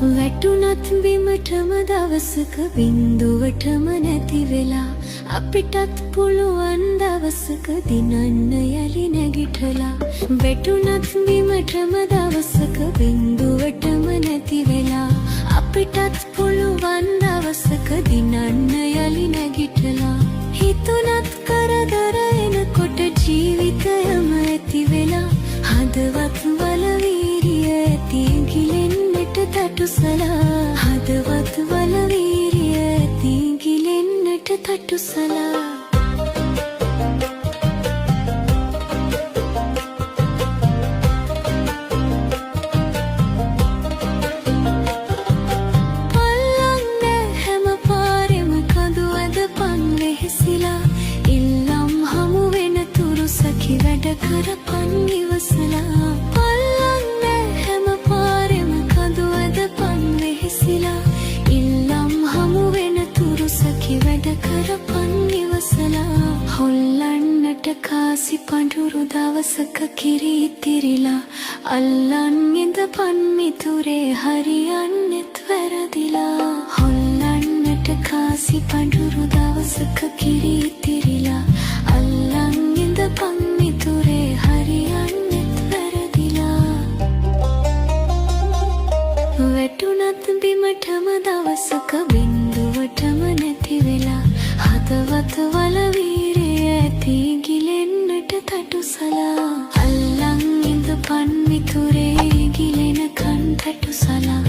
වැටුනත් බිමටම දවසක බින්දුවටම නැති වෙලා අපිටත් පුළුවන් දවසක දිනන්න යලි නැගිටලා වැටුනත් බිමටම දවසක බින්දුවටම නැති වෙලා අපිටත් පුළුවන් දවසක දිනන්න යලි නැගිටලා හිතුනත් කරදර එනකොට ජීවිතයම ඇති වෙලා හදවත් වල වීරිය ඇති ගිලෙන්නට තටුසලා හදවත් වල වීරිය ඇති ගිලෙන්නට තටුසලා කරපන් ඉවසලා පල්ලන්න හැම පාරෙම කඳුවද පන් වෙහෙසිලා ඉල්ලම් හමු වෙන තුරු සකි වැඩ කරපන් ඉවසලා හොල්ලන්නට කාසි පඳුරු දවසක කිරි ඉතිරිලා අල්ලන් ඉඳපන් මිතුරේ හරියන්නෙත් වැරදිලා හොල්ලන්නට කාසි පඳුරු දවසක කිරි ඉතිරිලා අල්ලන් ඉඳපන් මිතුරේ හරියන්නෙත් වැරදිලා වැටුනත් බිමටම දවසක බින්දුවටම නැති වෙලා හදවත වල වීරිය ඇති ගිලෙන්නට තටුසලා අල්ලන් ඉඳපන් මිතුරේ ගිලෙනකන් තටුසලා